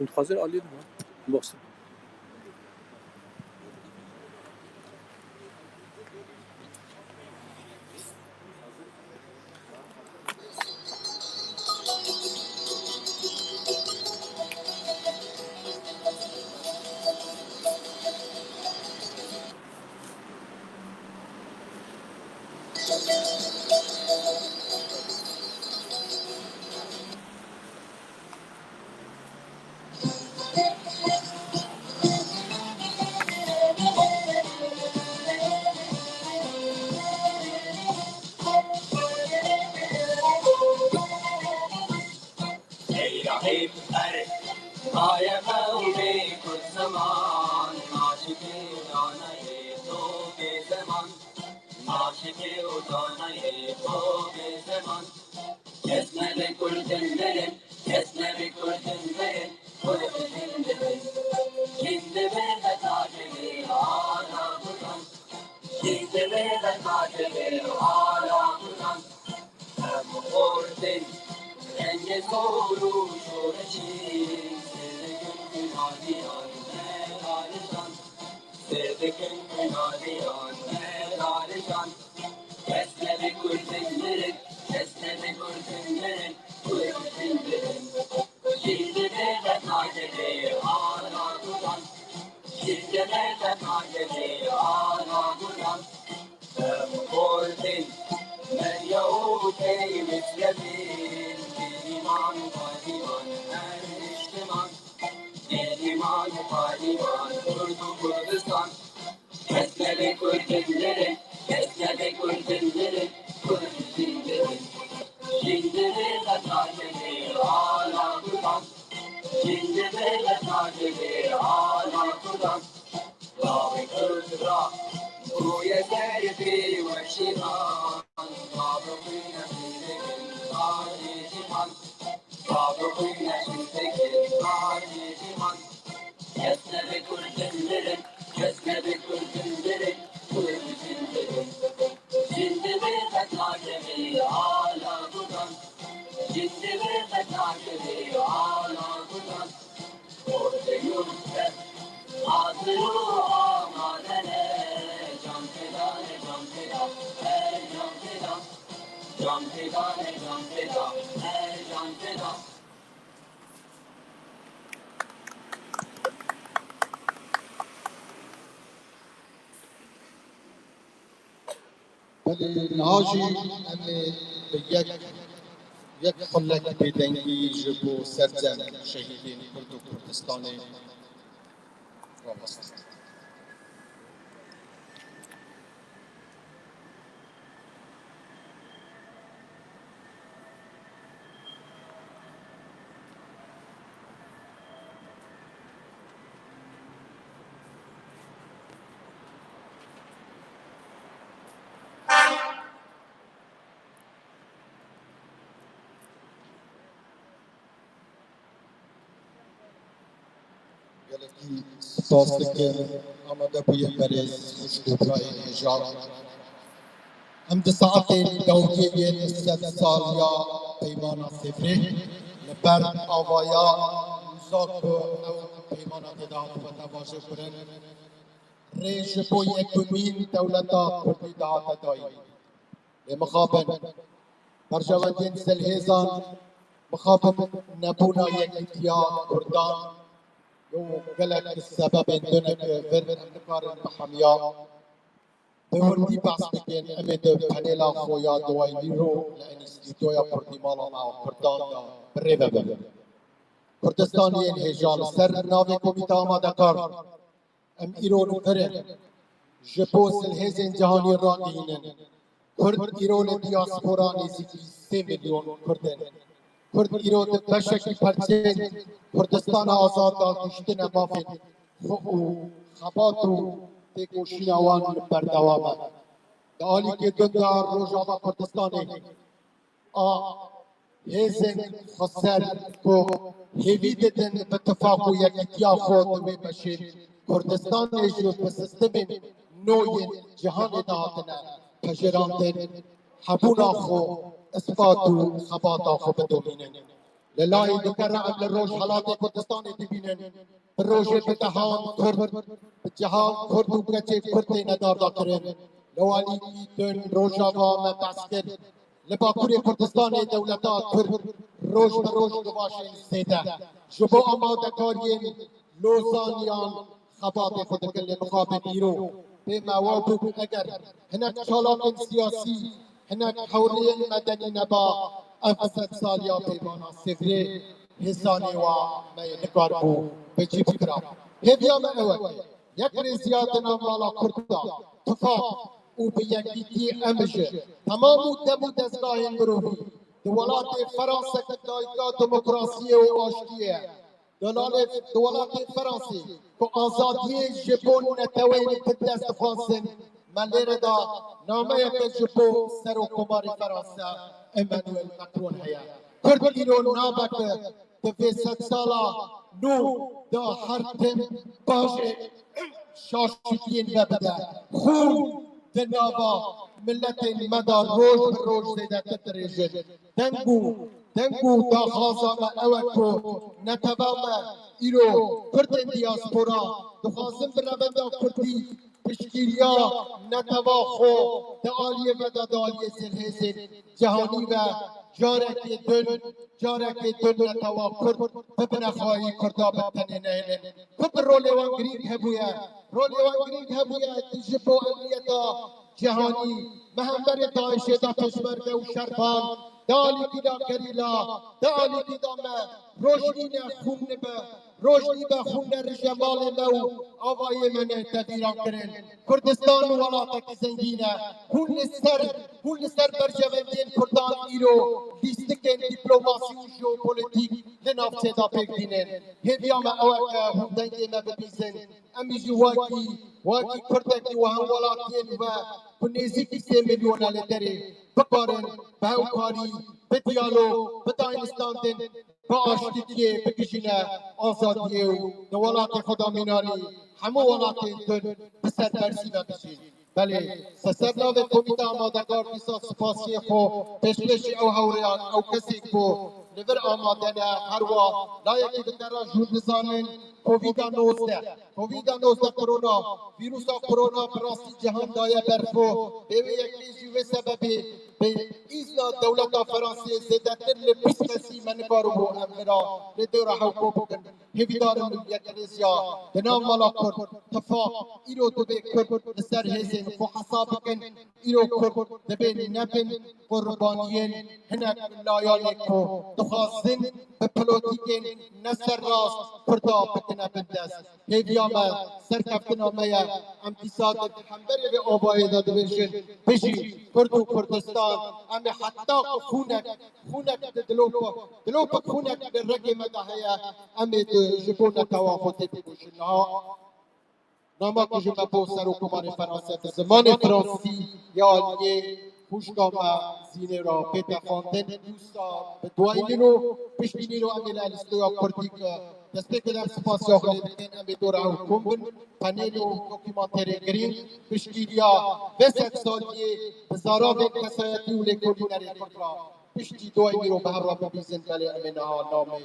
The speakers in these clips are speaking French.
منتظر عالی دارم باست. نهاجی امی به یک خلک بدنگی جبو سرزن شهیدین کرد و کردستان وابسته. گلکی سپاس که آمده بوی برای خوشگوهای نجات. ام ده ساعت دوگیه ست سال یا پیمانا سفره لبر آوایا زاک او پیمانا تداعت و تواجه کرن ریش بو یکمین دولتا کردی دعات دایی مخابن برجوانتین سلهزان مخابن نبونا یک اتیاد کردان یو گلک سبب دونک ورد نکارن محمیا بوردی بحث بکن امید پنیلا خویا دوایی رو لانستیتویا کردی مالا کردان دا بره ببه کردستانی انهجال سر ناوی کمیتا آماده کار ام ایرون کرن جبو سلهزین جهانی راندینن کرد ایرون دیاسپورا نزدیکی 3 میلیون کردن کرد ایرون بشکی پرچین کردستان آزاد داد کشتن مافن خبات و تکوشین آوان بردوامه دالی که دندار روژاوا کردستانه هزن خسر کو هیوی ددن بتفاقو یکتیا خود و بشین کردستان جو به سیستم نوی جهان دادنه پجراندن حبونا خو اثبات و خباتا خو بدومینن للای دکره قبل روز حالات کردستان ببینن روز بتهان کرد جهان کرد و کچه کرد ندار دکرن لوالی کی دن روزا و مبسکر لباکوری کردستان دولتا کرد روز به روز دواشین سیده جبو آماده کاریم لوزانیان خبات خود کل مقابل ایرو به موابق اگر هنک چالاک سیاسی هنک حوری مدنی نبا افزد سالیا پیمانا سفره حسانی و می نکار بو بجی بکرا هدیام اوه یک ریزیات نام والا کردا تفاق او به یکیتی امشه تمام دمو دزگاه مروی دولات فرانسه که دایگاه دموکراسی و آشتیه دولات فرانسه که آزادی جبون نتوین تدست خواستن ملیر دا نامه که جبو سر و کمار فرانسه امانوئل مکرون هیا کرد ایران نابک دفع 100 سالا نو دا هر تم باشه شاشتین ببده خون دنابا ملت مدار روز به روز زیده تتریجد دنگو دا خازم اوکو نتبام ایرو کردن دیاسپورا دخوازم برابنده کردی پشکیریا نتوا خو دا آلیه و دا آلیه سلحزن جهانی و جارك دن نتوا کرد ببنا خواهی کردا بتنه نهنه خب رولي وان گريگ هبويا تجبو امنيتا جهاني مهمبر داعش دا پشمرده و شرفان دالی کدا گریلا دالی کدا ما روشنی به خون رجمال نو آوای من تدیران کرن کردستان و ولاتک زنگینه هون سر برجوندین کردان ایرو لیستکن دیپلوماسی و ژئوپلیتیک لنافچه دا پیک دینن هیویا ما اوک هم دنگی ما ببیزن امیجی واکی کردکی و هم ولاتین و کنیزی 3 میلیون لدره بکارن به اوکاری به دیالوگ به داینستان دن با آشتیه بکشینه آزادیه و دولات خدا میناری همه ولات دن بسر برسی و بشین بله سسرناو کمیته آمادگار دیسا سپاسی خو پیشکشی او هوریان او کسی کو لور آماده نه هر وا لایکی دکترا جور نزانن کوویدا 19 کرونا ویروسا کرونا براسی جهان دایه برفو بیوی یکی جیوه سببی به ایزنا دولت فرانسه زیدتر لپسکسی من کارو بو امرا لدور حوکو بکن هیویدارم یک ریزیا بنام مالا کرد تفاق ایرو دبه کرد لسر هزین خو حساب کن ایرو کرد دبه نبن قربانیین هنک لایانی کو دخوازن بپلوتیکین نسر راست کردا بکنه بندست هیویاما سرکفتنا میا امتیساد حنبری به آبای داده بشن بشی کرد و کردستان امی حتی خونک دلوپا خونک در رگی مدهیا امی جبون توافت بگوشن ناما که جمع با سر و کمان فرانسه در زمان فرانسی یا لیه خوشگاه زینه را پیدا خواندن دوستا به دوایی رو پشتینی رو امی لالستویا کردی که دسته که در سپاسی آخری بکن امی دورا حکم بن پنیل و دوکیمانتر گرین پشتیریا وسط سالیه بزارا به کسایتی و لیکولی نری کردرا پشتی دوایی رو به هر را ببیزن بله امی نامه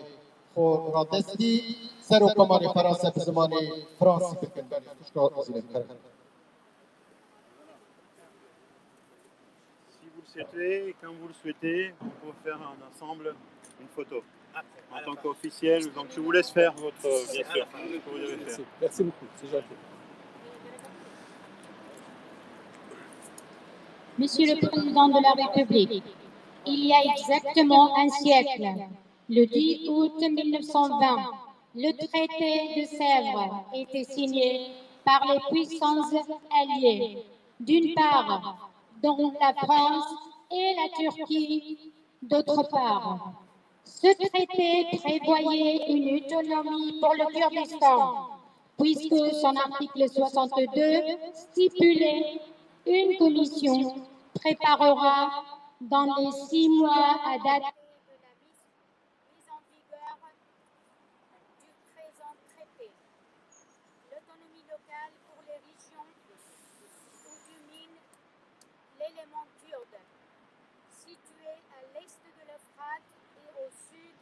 خود را دستی سر و کمان فرانسه به زمان فرانسی بکن بله خوشگاه زینه کرد Et quand vous le souhaitez, on peut faire ensemble une photo en tant qu'officiel. Donc je vous laisse faire votre, bien sûr, ce que vous devez faire. Merci beaucoup, c'est gentil. Monsieur le Président de la République, il y a exactement un siècle, le 10 août 1920, le traité de Sèvres était signé par les puissances alliées, d'une part, dont la France et la Turquie, d'autre part. Ce traité prévoyait une autonomie pour le Kurdistan, puisque son article 62 stipulait une commission préparera dans les 6 mois à date de la mise en vigueur du présent traité l'autonomie locale pour les régions où domine l'élément kurde, situé à l'est de l'Euphrate et au sud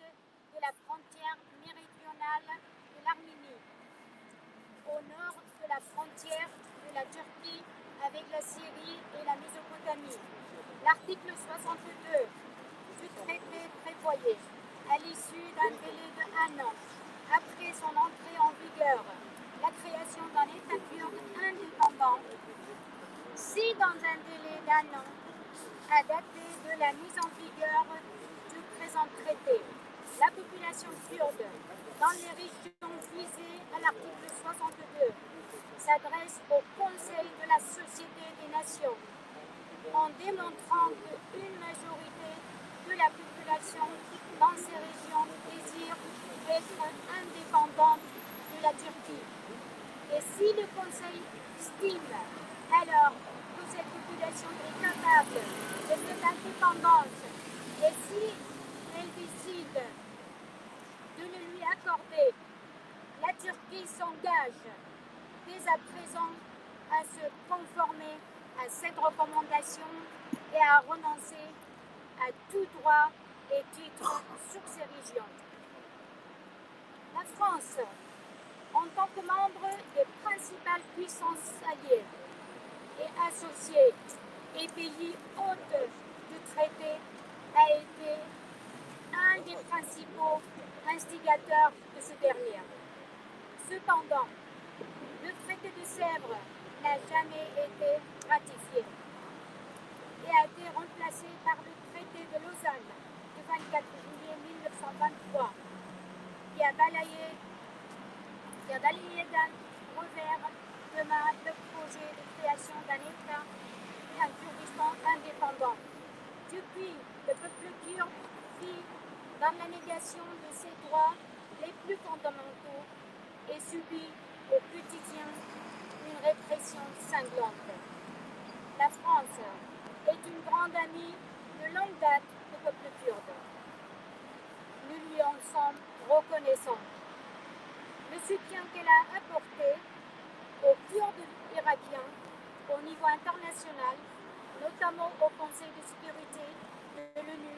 L'article 62 du traité prévoyait, à l'issue d'un délai d'1 an après son entrée en vigueur, la création d'un État kurde indépendant si dans un délai d'1 an à dater de la mise en vigueur du présent traité, la population kurde dans les régions visées à l'article 62 s'adresse au Conseil de la Société des Nations en démontrant qu'une majorité de la population dans ces régions désire être indépendante de la Turquie. Et si le Conseil estime alors que cette population est capable de cette indépendance, et si elle décide de le lui accorder, la Turquie s'engage dès à présent à se conformer à cette recommandation et à renoncer à tout droit et titre sur ces régions. La France, en tant que membre des principales puissances alliées et associées et pays hôtes du traité, a été un des principaux instigateurs de ce dernier. Cependant, le traité de Sèvres n'a jamais été ratifié et a été remplacé par le traité de Lausanne du 24 juillet 1923 qui a balayé d'un revers de main le projet de création d'un État et un Kurdistan indépendant. Depuis, le peuple kurde vit dans la négation de ses droits les plus fondamentaux et subit au quotidien une répression cinglante. La France est une grande amie de longue date du peuple kurde. Nous lui en sommes reconnaissants. Le soutien qu'elle a apporté aux Kurdes irakiens au niveau international, notamment au Conseil de sécurité de l'ONU,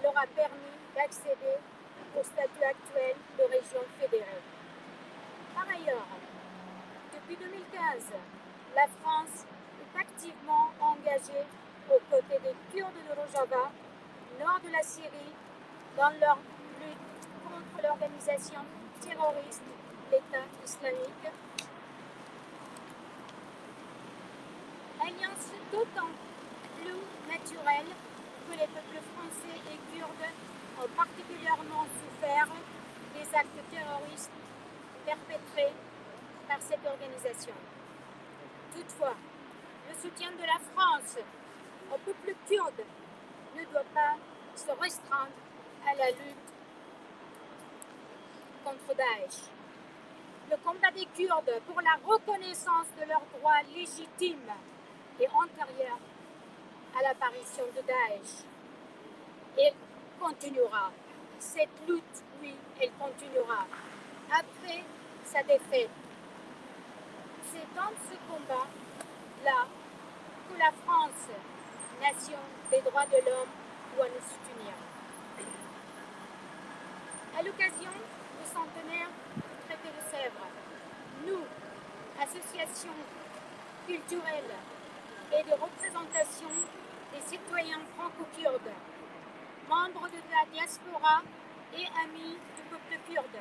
leur a permis d'accéder au statut actuel de région fédérée. Par ailleurs, depuis 2015, la France est activement engagée aux côtés des Kurdes de Rojava, nord de la Syrie, dans leur lutte contre l'organisation terroriste l'État islamique. Alliance d'autant plus naturelle que les peuples français et kurdes ont particulièrement souffert des actes terroristes perpétrés par cette organisation. Toutefois, le soutien de la France au peuple kurde ne doit pas se restreindre à la lutte contre Daesh. Le combat des Kurdes pour la reconnaissance de leurs droits légitimes est antérieur à l'apparition de Daesh. Et continuera. Cette lutte, oui, elle continuera. Après sa défaite, c'est dans ce combat-là que la France, nation des droits de l'homme, doit nous soutenir. À l'occasion du centenaire du traité de Sèvres, nous, associations culturelles et de représentation des citoyens franco-kurdes, membres de la diaspora et amis du peuple kurde,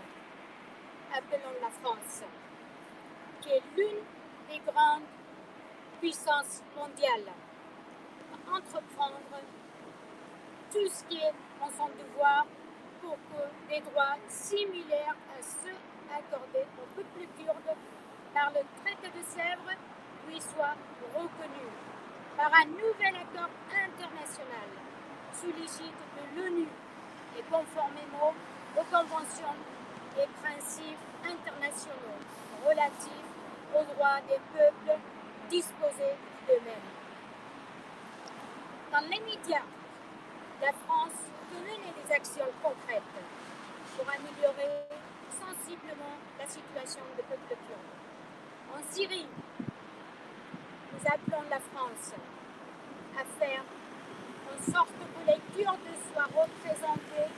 appelons la France, qui est l'une des grandes puissances mondiales, à entreprendre tout ce qui est en son devoir pour que des droits similaires à ceux accordés au peuple kurde par le traité de Sèvres lui soient reconnus par un nouvel accord international sous l'égide de l'ONU et conformément aux conventions et principes internationaux relatifs aux droits des peuples disposés d'eux-mêmes. Dans l'immédiat, la France peut mener des actions concrètes pour améliorer sensiblement la situation des peuples kurdes. En Syrie, nous appelons la France à faire en sorte que les Kurdes soient représentés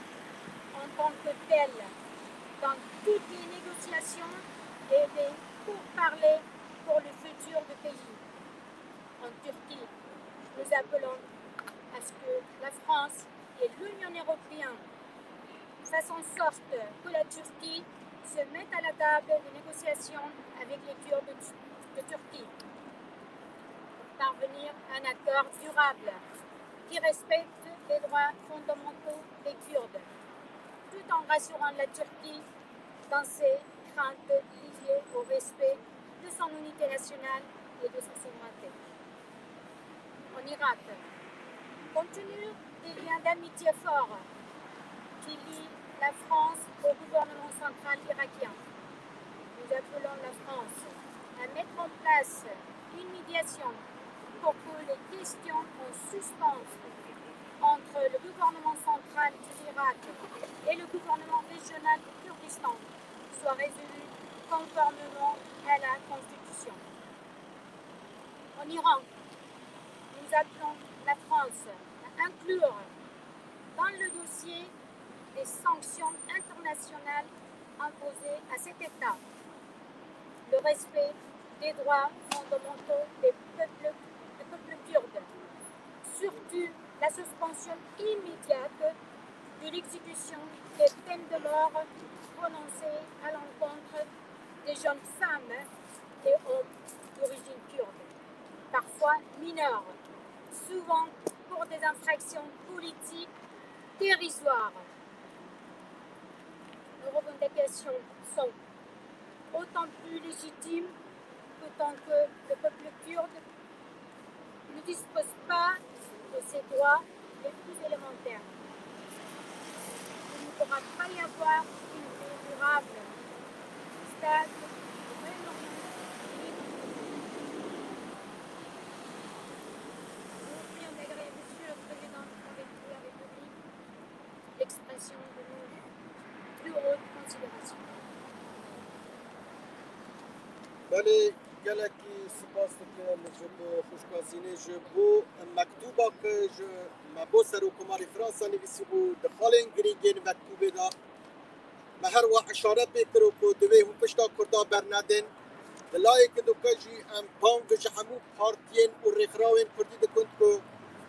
en tant que tels dans toutes les négociations et les pourparlers pour le futur du pays. En Turquie, nous appelons à ce que la France et l'Union européenne fassent en sorte que la Turquie se mette à la table des négociations avec les Kurdes de Turquie pour parvenir à un accord durable qui respecte les droits fondamentaux des Kurdes, tout en rassurant la Turquie dans ses craintes liées au respect de son unité nationale et de sa souveraineté. En Irak, compte tenu des liens d'amitié forts qui lient la France au gouvernement central irakien, nous appelons la France à mettre en place une médiation pour que les questions en suspens entre le gouvernement central de l'Irak et le gouvernement régional du Kurdistan soient résolues conformément à la Constitution. En Iran, nous appelons la France à inclure dans le dossier des sanctions internationales imposées à cet État le respect des droits fondamentaux des peuples kurdes, surtout la suspension immédiate de l'exécution des peines de mort prononcées à l'encontre des jeunes femmes et hommes d'origine kurde, parfois mineurs, souvent pour des infractions politiques dérisoires. Nos revendications sont autant plus légitimes que tant que le peuple kurde ne dispose pas de ses droits les plus élémentaires. Il ne pourra pas y avoir une paix durable, stable, renommée, libre. Nous vous prions d'agréer, Monsieur le Président de la République, l'expression de nos plus hautes considérations. بله گلکی سپاس دکم جبو خوشکازینه جبو مکتوبا که مبو سر حکومت فرانسا نویسی بو دخالین گرینگین مکتوبه دا مهر و اشاره بکرو که دوی هم پشتا کردا برندن دلائه که دو کجی ام پانگ جهمو پارتین و رخراوین کردی دکند که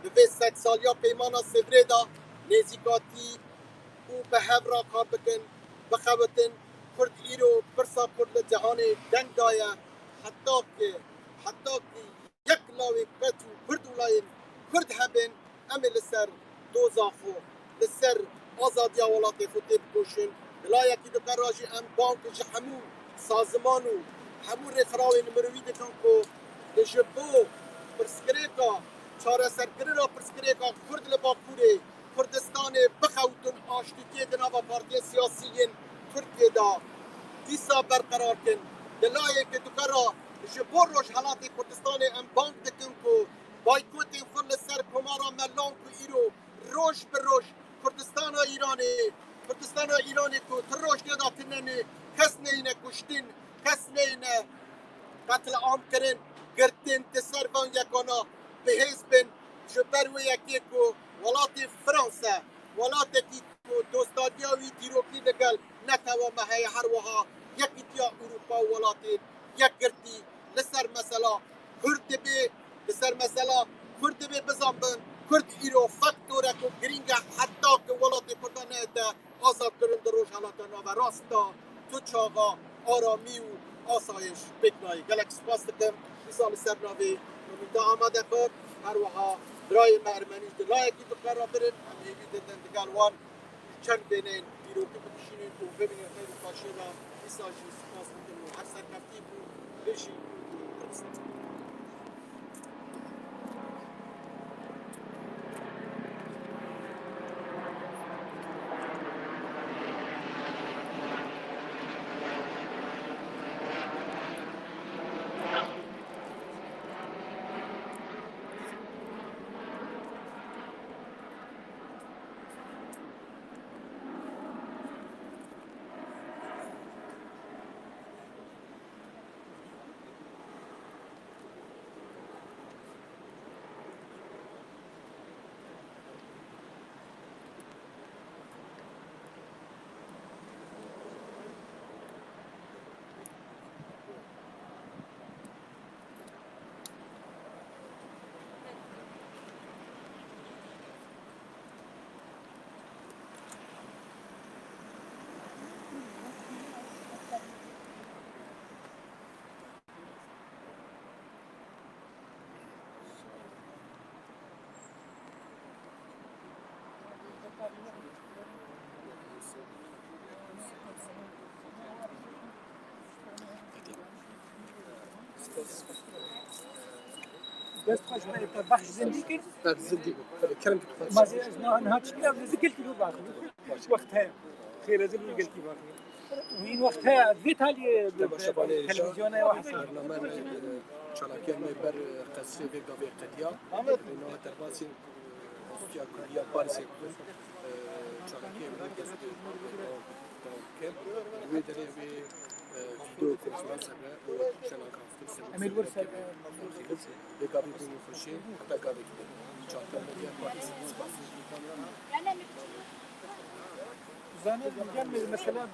دوی 100 سالیا پیمانا سوره دا نزیکاتی و به هفرا کار بکن بخوتن کرد ایرو برسا کرد جهان دنگ دایا حتی که یک لاوی پتو کرد ولاین کرد هبن امی لسر دوزاخو لسر آزادیا ولات خود بکشن لایه که دکر راجی ام بانک جهمو سازمانو همو رخراوین مروی دکن که لجبو پرسکریکا چاره سرکری را پرسکریکا کرد لباکوره کردستان بخوتن آشتیتی دنابا پارتی سیاسیین ترکیه دا دیسا برقرار کن دلائه که دکرا جبور روش حالات کردستان ام بانک دکن که بایکوت خود لسر کمارا ملان که ایرو روش بر روش کردستان ایرانی که تر روش ندا تننه کس نینه کشتین کس نینه قتل عام کرن گرتین تسرفان یکانا به حزبن جبر و یکی که ولات فرانسه ولات کی دوستادیاوی دیروکی دگل نتوا مهای هر وها یکی تیا اروپا ولات یک گرتی لسر مثلا کرد به لسر مثلا کرد به بزنبن کرد ایرو فاکتوره که گرینگه حتی که ولات کردانه ده آزاد کرن در روش حالاتنا و راستا تو چاقا آرامی و آسایش بکنایی گلک سپاس دکم مثال سرناوی نمیده آمده کن هر وها برای مرمنی دلایه که دکار برن هم هیوی دادن دگل وان چند بینین بیرو که بکشینین و ببینین خیلی پاشه را میساجی سپاس دکم و هر سرکفتی بود بشی کردستان بس خوش ما يبقى بحث زنديك بعد الزندي كلام ما زي أنا هاتش كلام ذكرت له باقي وقتها خير زي اللي قلتي باقي وين وقتها ذيتها لي بالتلفزيون واحد برنامج چالاکی میبر قصری و گاوی قدیا اینا درباسی استیا کلیا پاریسی چالاکی میبر قصری که وی داره وی ویدیو کنفرانس به و چنان کافتی أمير ورسل به گاوی بینی خوشی حتی گاوی که چالاکی میبر پاریسی زانه مثلا